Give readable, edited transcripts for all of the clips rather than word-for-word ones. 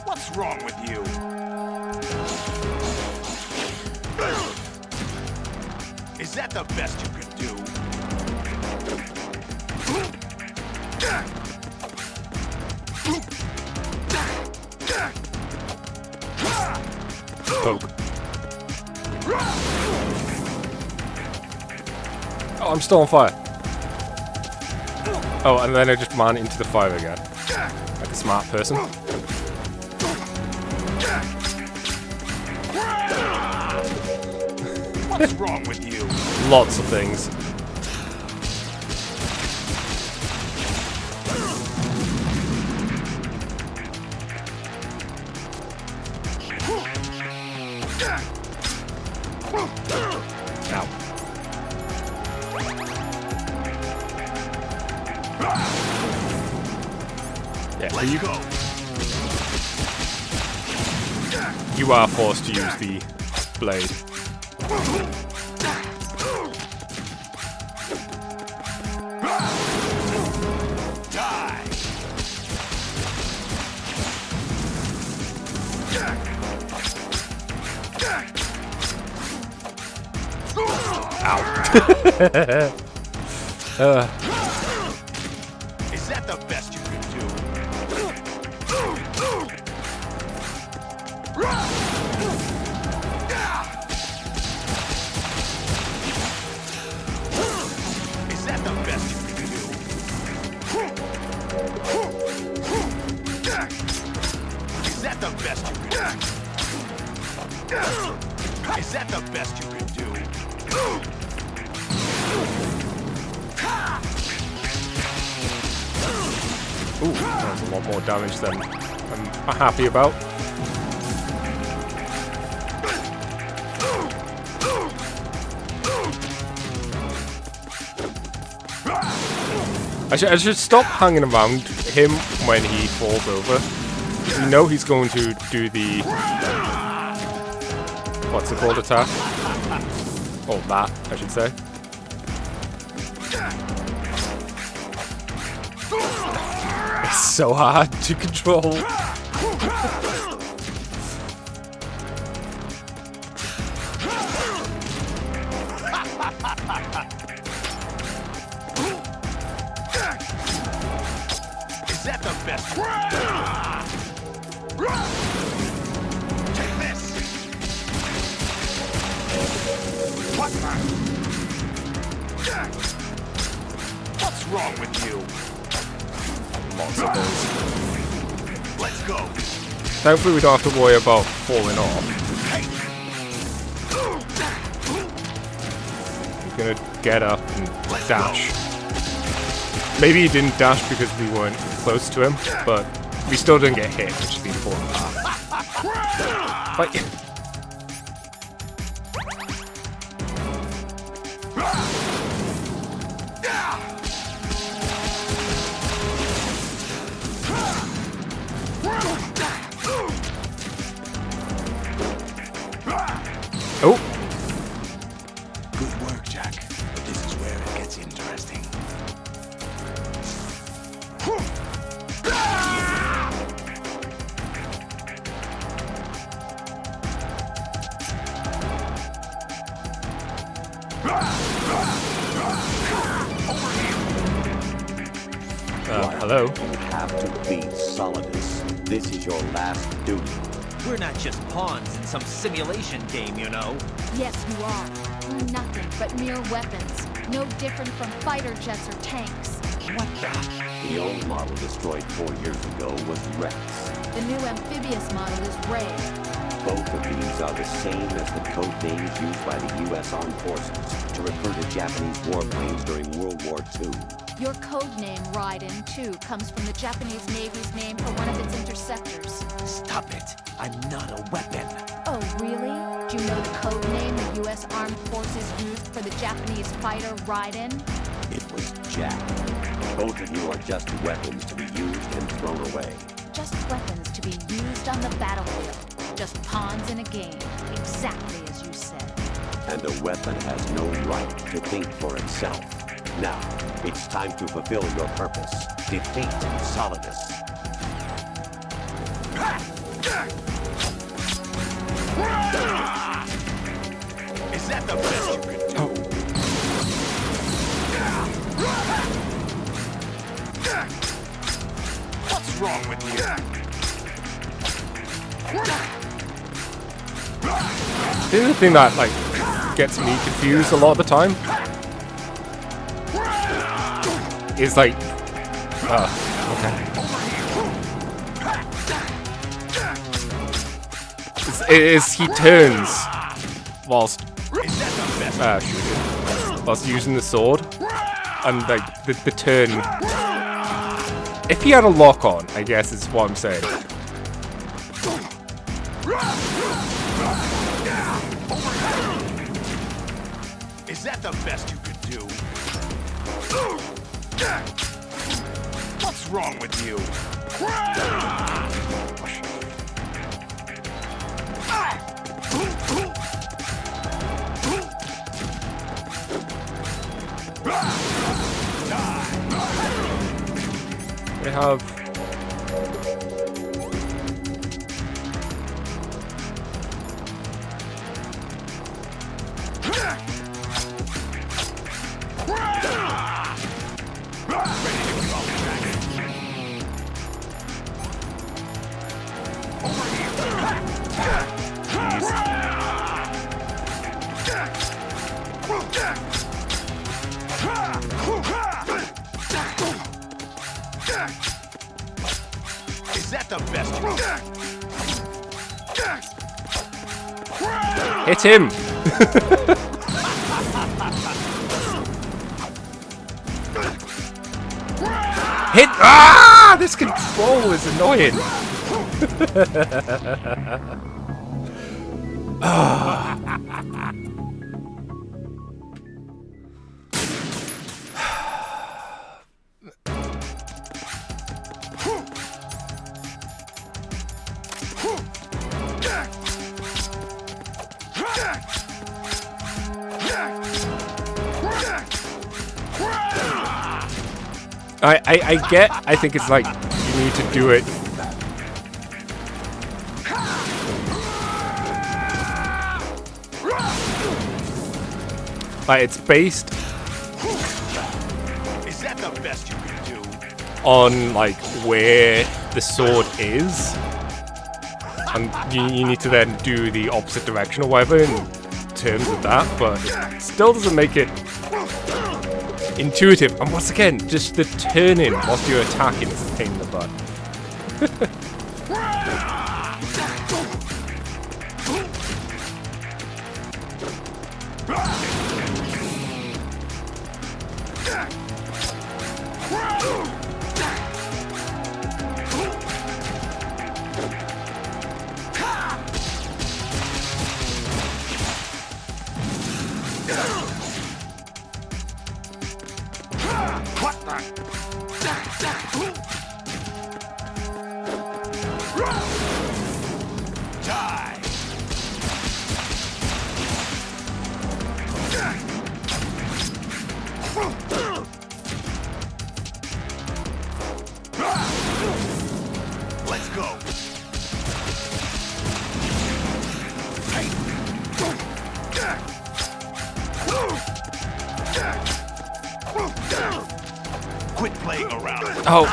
What's wrong with you? Is that the best you could do? Poke. Oh, I'm still on fire. Oh, and then I just ran into the fire again. Like a smart person. What's wrong with you? Lots of things. Ow. Yeah, Let's go. You are forced to use the blade. Die. Is that the best you could do? Is that the best you could do? Is that the best you could do? Is that the best you could do? Ooh, that's a lot more damage than I'm happy about. I should stop hanging around him when he falls over. You know he's going to do the... what's it called, attack? Or that, I should say. It's so hard to control. Is that the best? Take this. What? What's wrong with you? Lots of those. Let's go. Thankfully we don't have to worry about falling off. Hey. He's gonna get up and dash. Maybe he didn't dash because we weren't close to him, but we still didn't get hit, which is the important part. Fight! Oh! Good work, Jack. This is where it gets interesting. Hello? You have to beat Solidus. This is your last duty. We're not just pawns in some simulation game, you know. Yes, you are. We're nothing but mere weapons. No different from fighter jets or tanks. What the? The old model destroyed 4 years ago was Rex. The new amphibious model is Ray. Both of these are the same as the code names used by the U.S. Armed Forces to refer to Japanese warplanes during World War II. Your code name, Raiden, too, comes from the Japanese Navy's name for one of its interceptors. Stop it. I'm not a weapon. Oh, really? Do you know the code name the U.S. Armed Forces used for the Japanese fighter Raiden? It was Jack. Both of you are just weapons to be used and thrown away. Just weapons to be used on the battlefield. Just pawns in a game, exactly as you said. And a weapon has no right to think for itself. Now, it's time to fulfill your purpose. Defeat Solidus. Is that the best you can do? What's wrong with you? The other thing that like gets me confused a lot of the time is like, is he turns whilst whilst using the sword, and like the turn. If he had a lock on, I guess is what I'm saying. Is that the best you could do? What's wrong with you? They have. Is that the best you Hit him! Hit! Ah! This control is annoying. I think it's like you need to do it. Like it's based Is that the best you can do? on like where the sword is, and you need to then do the opposite direction or whatever in terms of that, but it still doesn't make it intuitive. And once again, just the turning whilst you're attacking is a pain in the butt. Let's go. Quit playing around. Oh.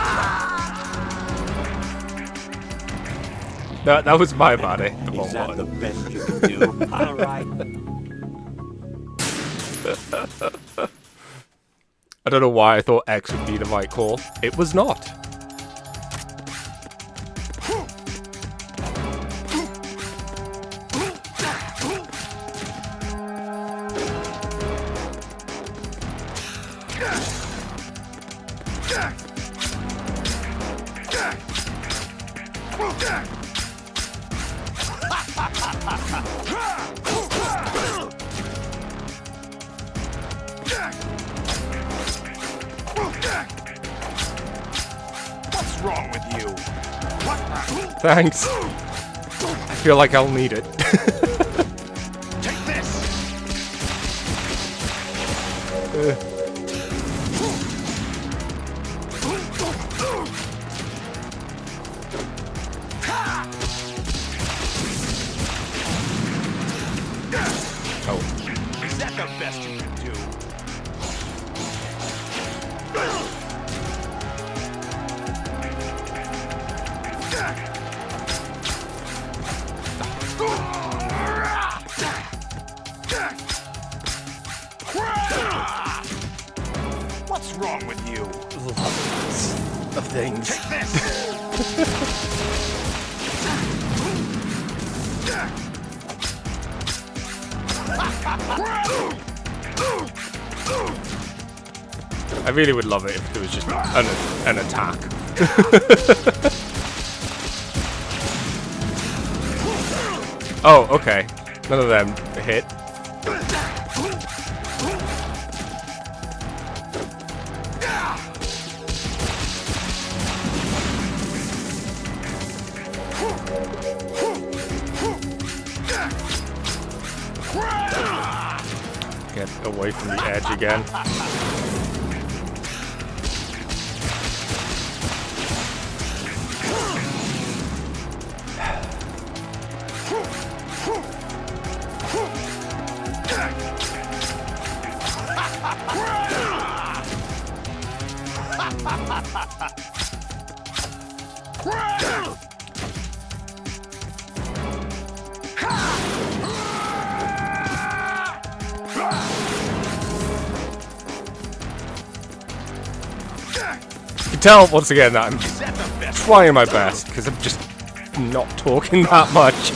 That was my body. The Is that one. the best you can do? All right. I don't know why I thought X would be the right call. It was not. What's wrong with you? Thanks. I feel like I'll need it. Take this. things. I really would love it if there was just an attack. Oh, okay. None of them hit. Get away from the edge again. You can tell once again that I'm trying my best because I'm just not talking that much.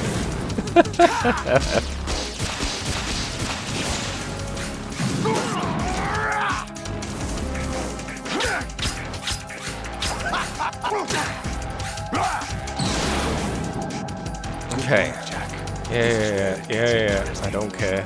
Okay. Yeah. I don't care.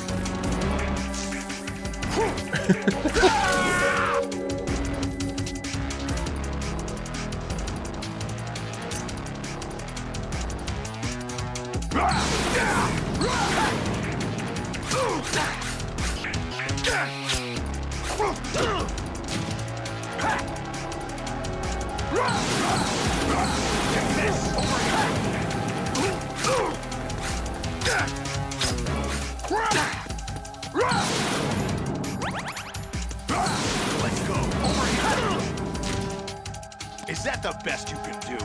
Is that the best you can do?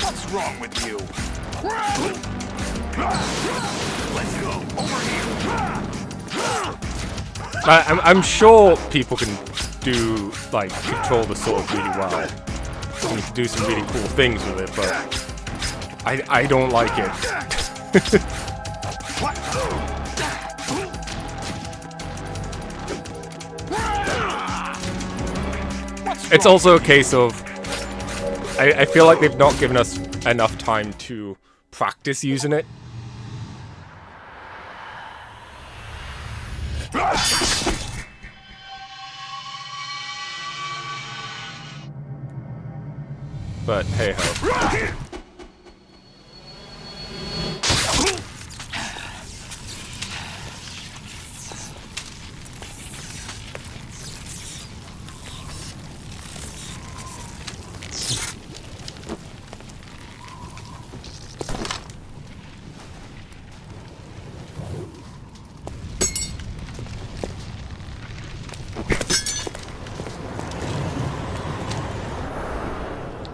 What's wrong with you? Let's go over here. I'm sure people can do, like, control the sword really well. And you can do some really cool things with it, but I don't like it. It's also a case of I feel like they've not given us enough time to practice using it. But hey ho.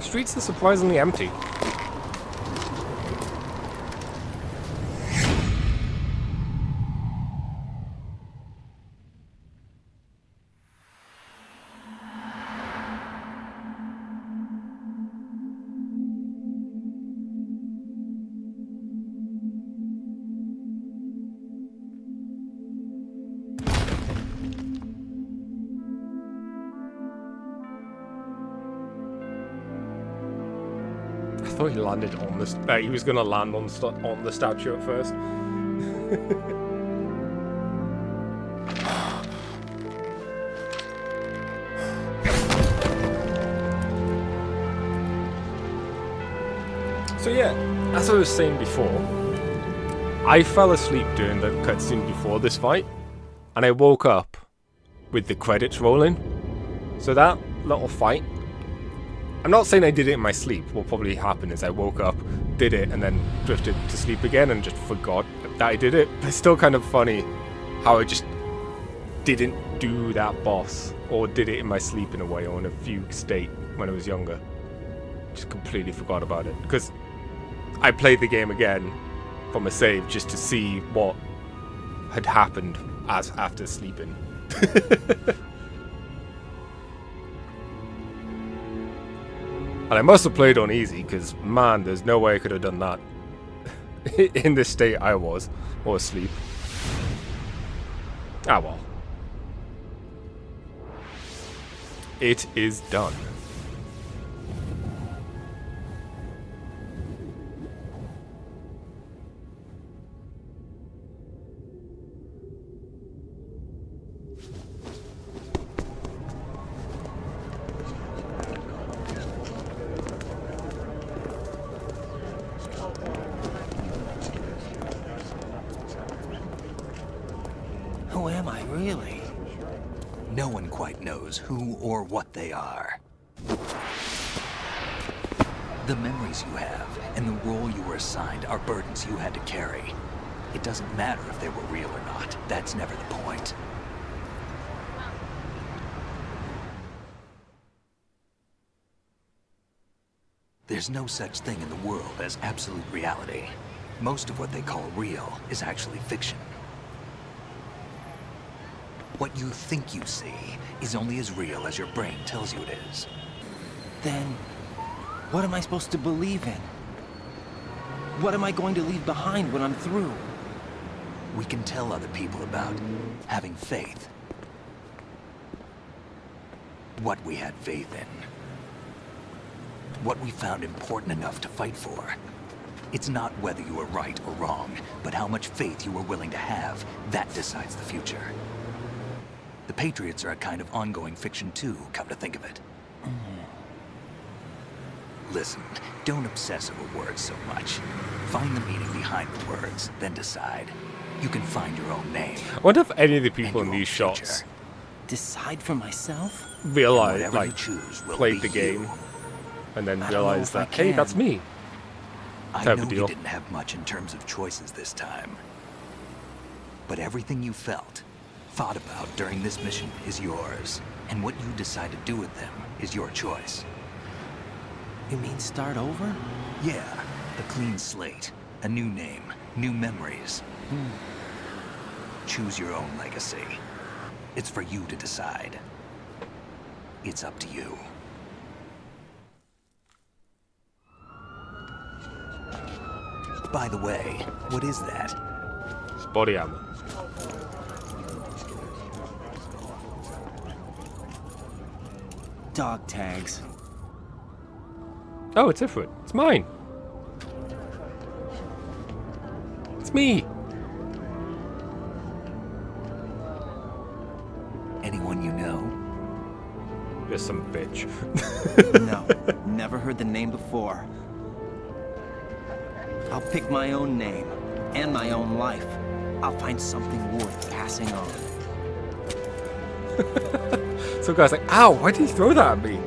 Streets are surprisingly empty. I thought he landed on this. He was gonna land on the statue at first. So yeah, as I was saying before, I fell asleep during the cutscene before this fight, and I woke up with the credits rolling. So that little fight, I'm not saying I did it in my sleep. What probably happened is I woke up, did it, and then drifted to sleep again and just forgot that I did it. But it's still kind of funny how I just didn't do that boss, or did it in my sleep in a way, or in a fugue state when I was younger. Just completely forgot about it. Because I played the game again from a save just to see what had happened after sleeping. And I must have played on easy, because, man, there's no way I could have done that. In the state I was. Or asleep. Ah, well. It is done. Who am I, really? No one quite knows who or what they are. The memories you have and the role you were assigned are burdens you had to carry. It doesn't matter if they were real or not. That's never the point. There's no such thing in the world as absolute reality. Most of what they call real is actually fiction. What you think you see is only as real as your brain tells you it is. Then, what am I supposed to believe in? What am I going to leave behind when I'm through? We can tell other people about having faith. What we had faith in. What we found important enough to fight for. It's not whether you were right or wrong, but how much faith you were willing to have. That decides the future. The Patriots are a kind of ongoing fiction too, come to think of it. Listen, don't obsess over words so much. Find the meaning behind the words, then decide. You can find your own name. I wonder if any of the people and in your these own shots future. Decide for myself? realized, Whatever you like, choose will played be the game you. and then I don't know realized if I that, hey, that's can. me. I Type know of you deal. didn't have much in terms of choices this time. But everything you felt, thought about during this mission is yours. And what you decide to do with them is your choice. You mean start over? Yeah, a clean slate, a new name, new memories. Choose your own legacy. It's for you to decide. It's up to you. By the way, what is that? It's body armor. Dog tags. Oh, it's Ifrit. It's mine. It's me. Anyone you know? You're some bitch. No, never heard the name before. I'll pick my own name and my own life. I'll find something worth passing on. Some guy's like, ow, why did he throw that at me?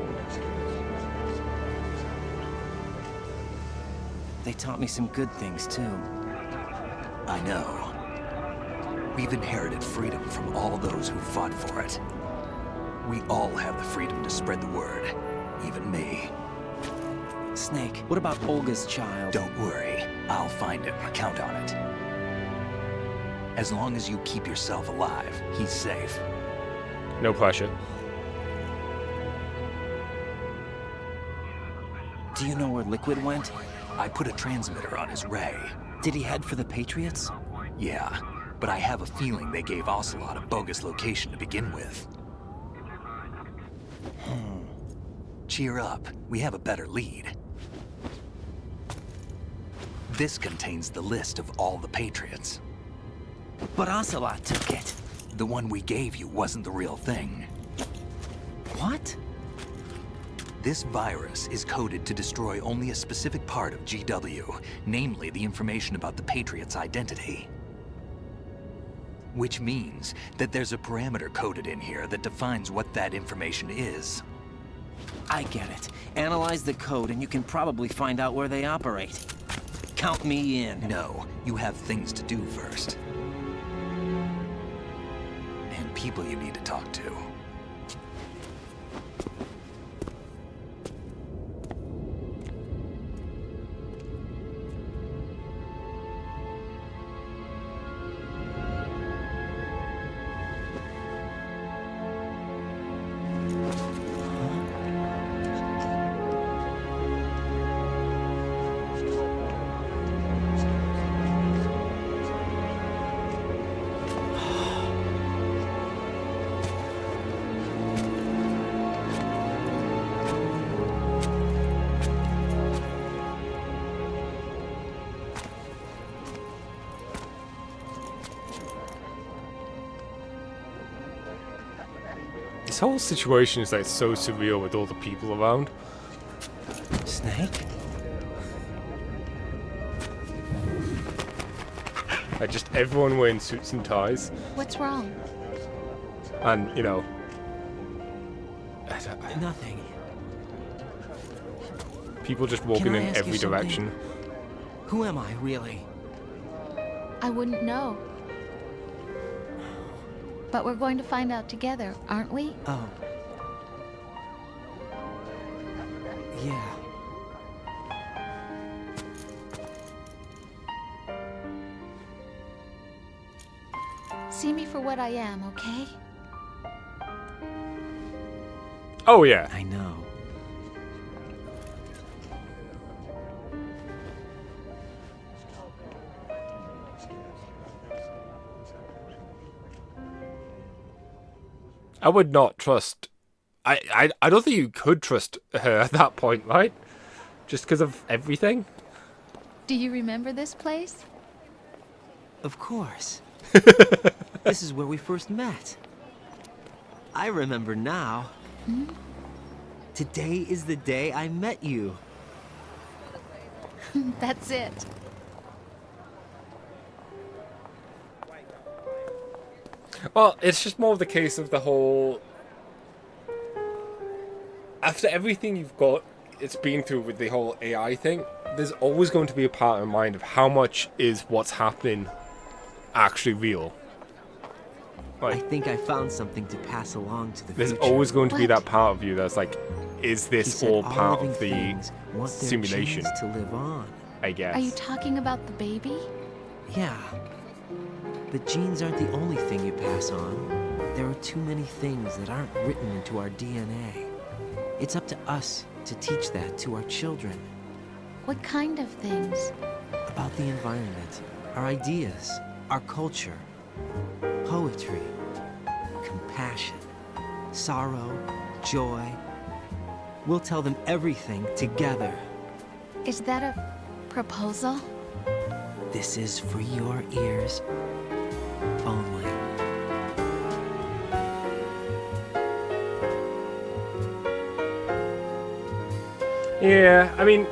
They taught me some good things too. I know. We've inherited freedom from all those who fought for it. We all have the freedom to spread the word. Even me. Snake, what about Olga's child? Don't worry. I'll find him. Count on it. As long as you keep yourself alive, he's safe. No pressure. Do you know where Liquid went? I put a transmitter on his ray. Did he head for the Patriots? Yeah, but I have a feeling they gave Ocelot a bogus location to begin with. Cheer up. We have a better lead. This contains the list of all the Patriots. But Ocelot took it. The one we gave you wasn't the real thing. What? This virus is coded to destroy only a specific part of GW, namely the information about the Patriots' identity. Which means that there's a parameter coded in here that defines what that information is. I get it. Analyze the code and you can probably find out where they operate. Count me in. No, you have things to do first. And people you need to talk to. whole situation is like so surreal with all the people around. Snake? Like just everyone wearing suits and ties, What's wrong? and you know, Nothing. people just walking I in ask you every something? direction. Who am I, really? I wouldn't know. But we're going to find out together, aren't we? Oh. Yeah. See me for what I am, okay? Oh yeah. I know. I would not trust. I don't think you could trust her at that point, right? Just because of everything. Do you remember this place? Of course. This is where we first met. I remember now. Today is the day I met you. That's it. Well, it's just more of the case of the whole. After everything you've got, it's been through with the whole AI thing. There's always going to be a part of mind of how much is what's happening actually real. I think I found something to pass along to the There's future. always going to be What? that part of you that's like, is He this said all part living of the things want their simulation? genes to live on. I guess. Are you talking about the baby? Yeah. But genes aren't the only thing you pass on. There are too many things that aren't written into our DNA. It's up to us to teach that to our children. What kind of things? About the environment, our ideas, our culture, poetry, compassion, sorrow, joy. We'll tell them everything together. Is that a proposal? This is for your ears only. Yeah, I mean,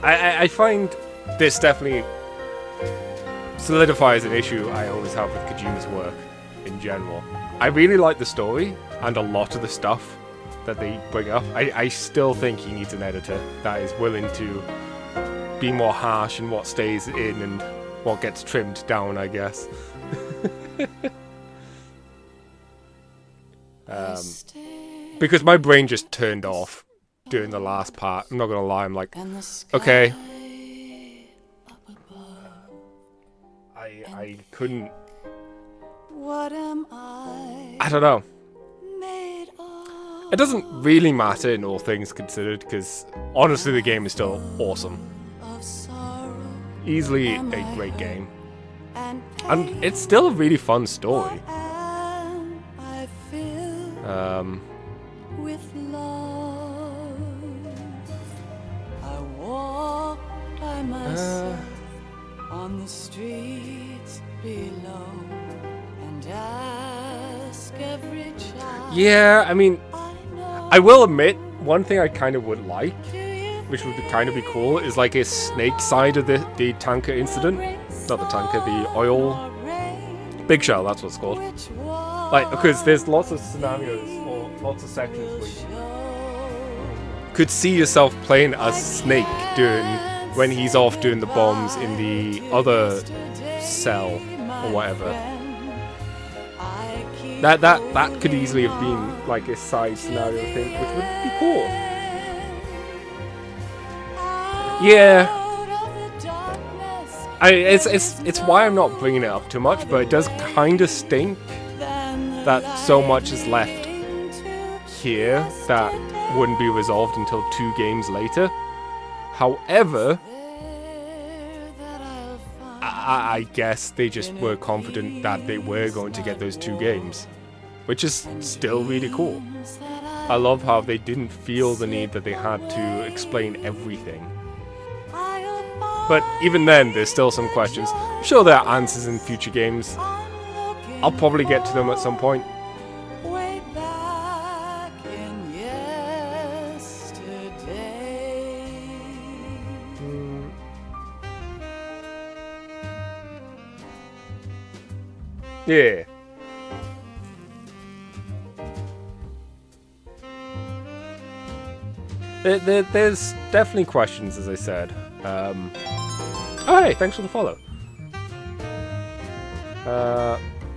I find this definitely solidifies an issue I always have with Kojima's work in general. I really like the story and a lot of the stuff that they bring up. I still think he needs an editor that is willing to be more harsh in what stays in and what gets trimmed down, I guess. Because my brain just turned off during the last part. I'm not gonna lie, I'm like, okay. I couldn't. What am I I don't know. made of? It doesn't really matter in all things considered, because honestly the game is still awesome. Of sorrow Easily a great game. and And it's still a really fun story. am I filled with love? I walk by myself on the streets below and ask every child Yeah, I mean, I know. I will admit, one thing I kind of would like, Do you which would kind of be cool, is like a snake side of the tanker incident. Not the tanker, the oil. Big Shell, that's what it's called. which one Like, because there's lots of scenarios, or lots of sections where you could see yourself playing as Snake when he's off doing the bombs in the other cell, or whatever. That could easily have been like a side scenario thing, which would be cool. Yeah, it's why I'm not bringing it up too much, but it does kind of stink that so much is left here that wouldn't be resolved until 2 games later. However, I guess they just were confident that they were going to get those 2 games, which is still really cool. I love how they didn't feel the need that they had to explain everything. But even then, there's still some questions. I'm sure there are answers in future games. I'll probably get to them at some point. way back in yesterday. Yeah. There's definitely questions, as I said. Oh, hey, thanks for the follow.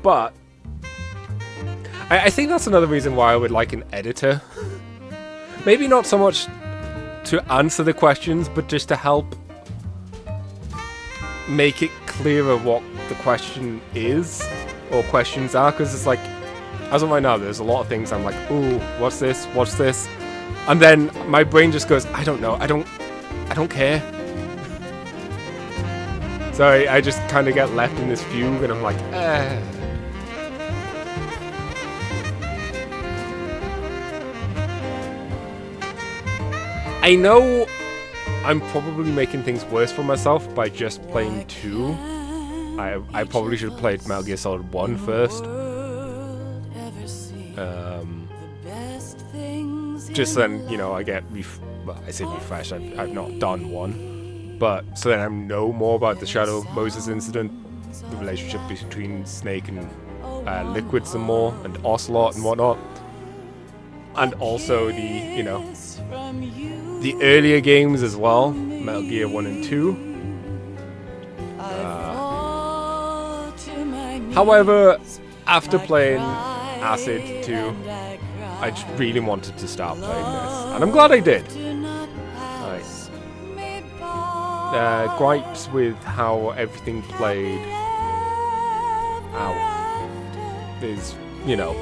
But I think that's another reason why I would like an editor. Maybe not so much to answer the questions, but just to help make it clearer what the question is, or questions are, because it's like, as of right now, there's a lot of things I'm like, ooh, what's this? What's this? And then my brain just goes, I don't know, I don't care. So I just kind of get left in this fugue, and I'm like, I know I'm probably making things worse for myself by just playing 2. I probably should have played Metal Gear Solid 1 first. Just then, you know, I get well, I say refreshed. I've not done 1, but so then I know more about the Shadow Moses incident, the relationship between Snake and Liquid some more, and Ocelot and whatnot, and also the, you know, the earlier games as well, Metal Gear 1 and 2. However, after playing Acid 2, I just really wanted to start playing this, and I'm glad I did. Gripes with how everything played out is, you know.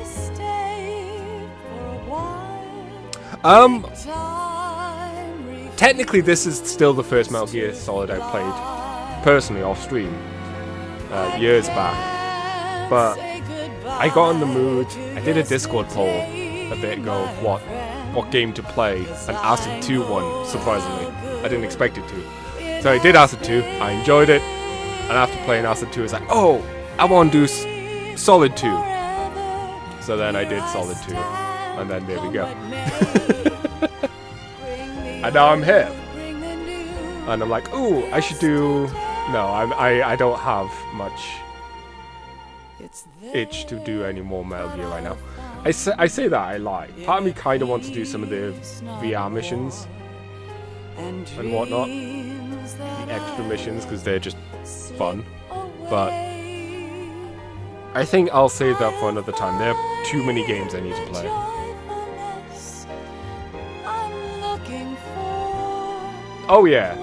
Technically, this is still the first Metal Gear Solid I played personally off stream years back, but I got in the mood. I did a Discord poll a bit ago of what game to play, and Acid 2 won, surprisingly. I didn't expect it to. So I did Acid 2, I enjoyed it, and after playing Acid 2, I was like, oh, I want to do Solid 2. So then I did Solid 2, and then there we go. And now I'm here. And I'm like, ooh, I should do... No, I don't have much itch to do any more Metal Gear right now. I say that, I lie. Part of me kind of wants to do some of the VR missions and whatnot. The extra missions, because they're just fun. But I think I'll save that for another time. There are too many games I need to play. Oh yeah.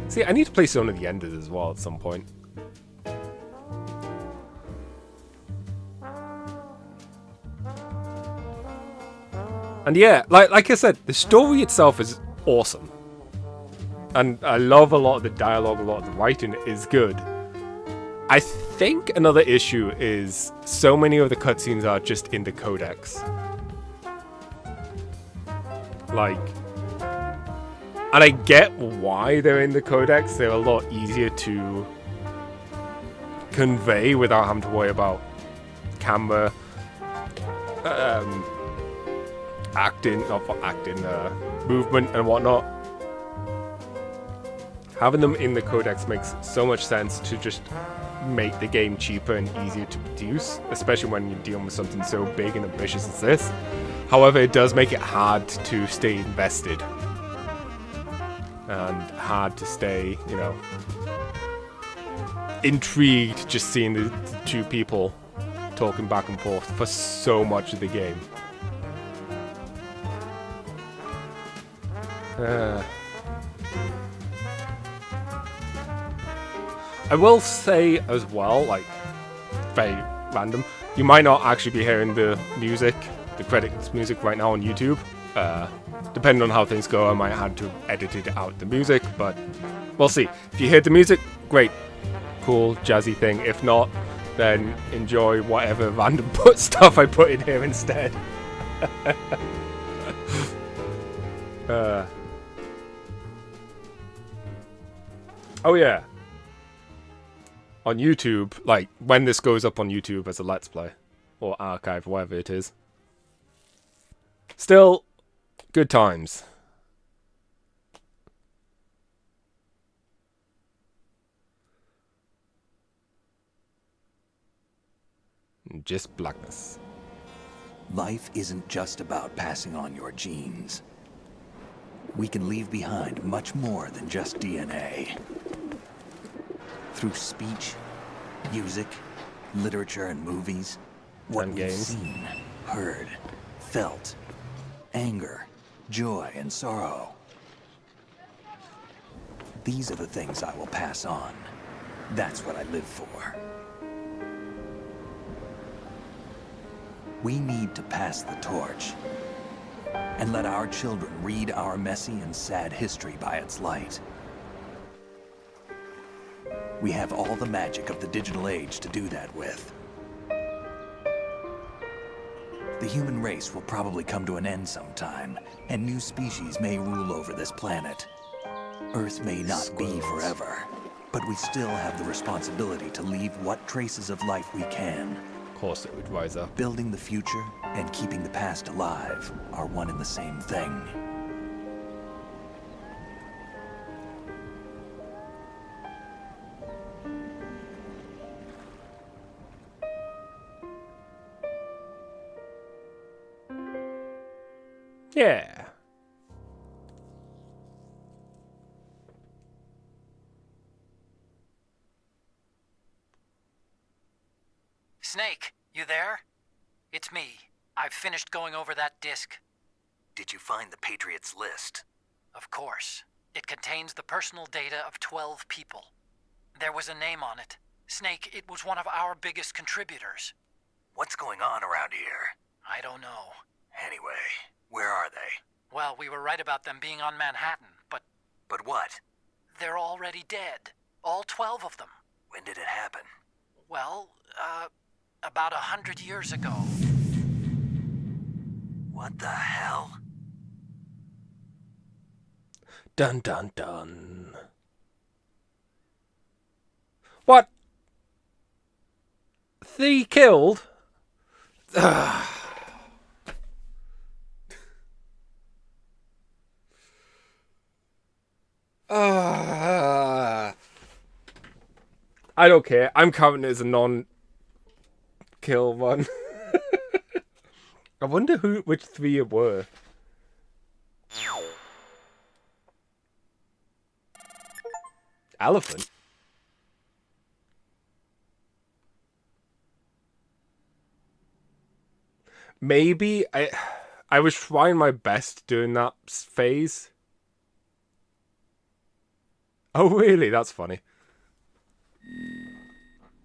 See, I need to play Zone of the Enders as well at some point. And yeah, like I said, the story itself is awesome. And I love a lot of the dialogue, a lot of the writing is good. I think another issue is so many of the cutscenes are just in the codex. Like, and I get why they're in the codex. They're a lot easier to convey without having to worry about camera, movement and whatnot. Having them in the codex makes so much sense to just make the game cheaper and easier to produce, especially when you're dealing with something so big and ambitious as this. However, it does make it hard to stay invested. And hard to stay, you know, intrigued just seeing the two people talking back and forth for so much of the game. I will say as well, like, very random, you might not actually be hearing the music, the credits music right now on YouTube. Depending on how things go, I might have to edit it out, the music, but we'll see. If you hear the music, great, cool, jazzy thing. If not, then enjoy whatever random stuff I put in here instead. Oh yeah. On YouTube, like when this goes up on YouTube as a Let's Play or archive, whatever it is. Still, good times. Just blackness. Life isn't just about passing on your genes. We can leave behind much more than just DNA. Through speech, music, literature, and movies, what And we've games. seen, heard, felt, anger, joy, and sorrow. These are the things I will pass on. That's what I live for. We need to pass the torch and let our children read our messy and sad history by its light. We have all the magic of the digital age to do that with. The human race will probably come to an end sometime, and new species may rule over this planet. Earth may not be forever, but we still have the responsibility to leave what traces of life we can. Of course it would rise up. Building the future and keeping the past alive are one and the same thing. Yeah. Snake, you there? It's me. I've finished going over that disc. Did you find the Patriots list? Of course. It contains the personal data of 12 people. There was a name on it. Snake, it was one of our biggest contributors. What's going on around here? I don't know. Anyway, where are they? Well, we were right about them being on Manhattan, but But what? they're already dead. All 12 of them. When did it happen? Well, about 100 years ago. What the hell? Dun dun dun. What? 3 killed? I don't care. I'm counting it as a non-kill one. I wonder which 3 it were. Elephant? Maybe I was trying my best during that phase. Oh really? That's funny.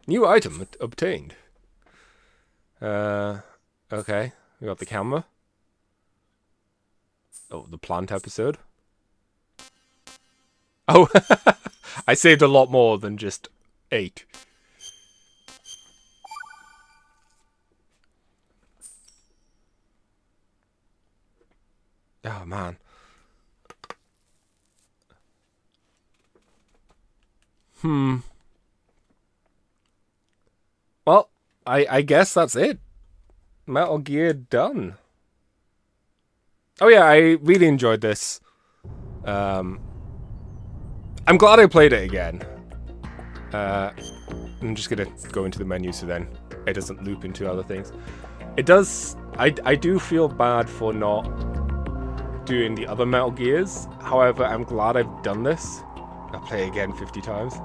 New item obtained. Okay. We got the camera. Oh, the plant episode. Oh, I saved a lot more than just 8. Oh, man. Well, I guess that's it. Metal Gear done. Oh yeah, I really enjoyed this. I'm glad I played it again. I'm just gonna go into the menu so then it doesn't loop into other things. It does. I do feel bad for not doing the other Metal Gears. However, I'm glad I've done this. I'll play again 50 times.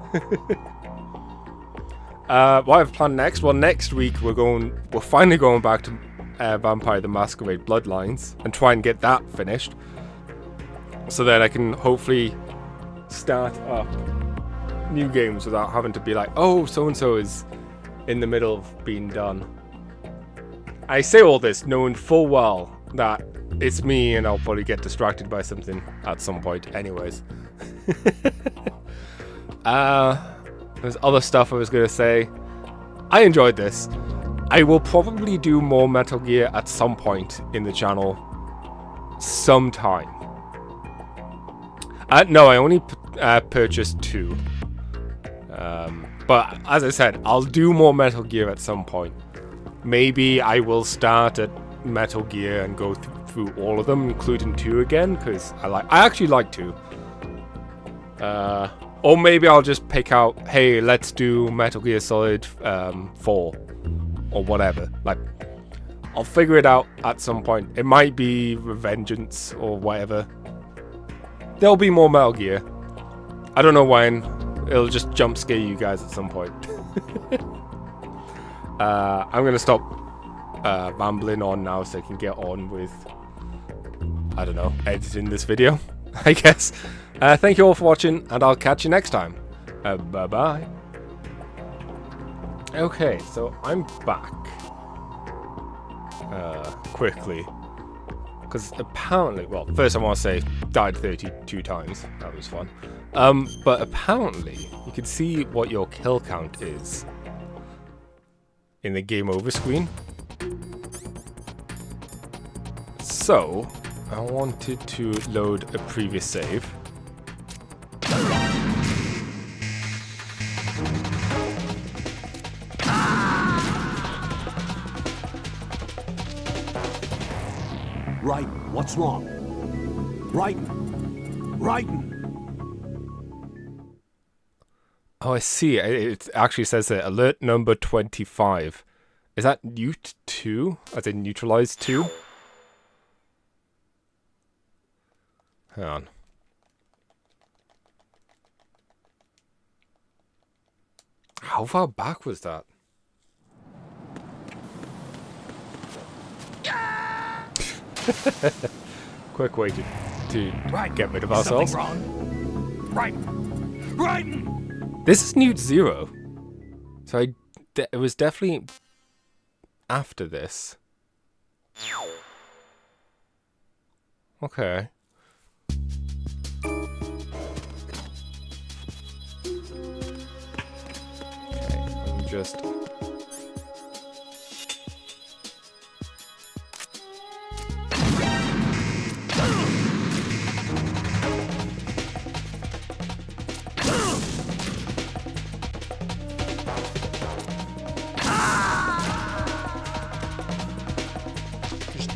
What I've planned next? Well, next week we're finally going back to Vampire the Masquerade Bloodlines and try and get that finished, so that I can hopefully start up new games without having to be like, oh, so and so is in the middle of being done. I say all this knowing full well that it's me and I'll probably get distracted by something at some point anyways. There's other stuff I was going to say. I enjoyed this. I will probably do more Metal Gear at some point in the channel. Sometime. No, I only purchase 2. But as I said, I'll do more Metal Gear at some point. Maybe I will start at Metal Gear and go through all of them, including 2 again, because I actually like 2. Or maybe I'll just pick out, hey, let's do Metal Gear Solid 4 or whatever. Like, I'll figure it out at some point. It might be Revengeance or whatever. There'll be more Metal Gear. I don't know when. It'll just jump scare you guys at some point. I'm gonna stop rambling on now so I can get on with, I don't know, editing this video, I guess. Thank you all for watching, and I'll catch you next time. Bye-bye. Okay, so I'm back. Quickly. Because apparently, well, first I want to say, died 32 times. That was fun. But apparently, you can see what your kill count is in the game over screen. So, I wanted to load a previous save. Right, what's wrong? Raiden! Raiden! Oh, I see. It actually says that alert number 25. Is that Newt 2? As in neutralized 2? Hang on. How far back was that? Quick way to get rid of ourselves. Wrong. Raiden! This is Newt 0. So it was definitely after this. Okay. I'm just...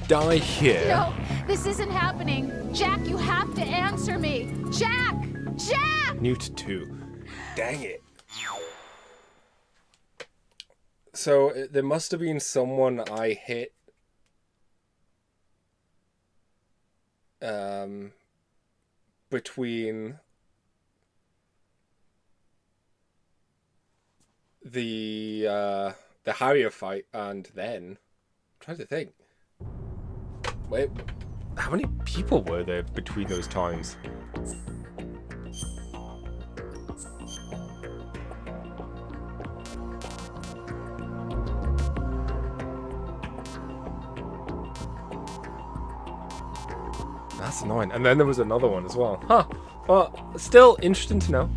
die here. No, this isn't happening. Jack, you have to answer me. Jack! Jack! Newt 2. Dang it. So there must have been someone I hit between the Harrier fight and then. I'm trying to think. Wait, how many people were there between those times? That's annoying. And then there was another one as well. Huh. Well, still interesting to know.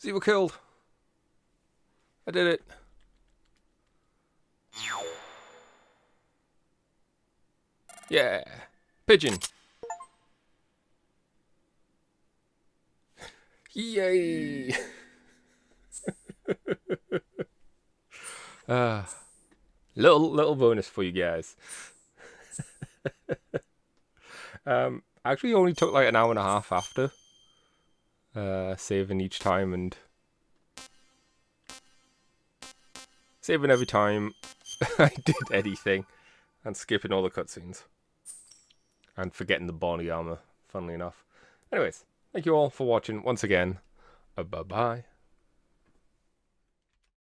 See, we're killed. I did it. Yeah. Pigeon. Yay. Little bonus for you guys. Actually only took like an hour and a half after saving each time and saving every time I did anything and skipping all the cutscenes and forgetting the body armor, funnily enough. Anyways, thank you all for watching once again. Bye bye.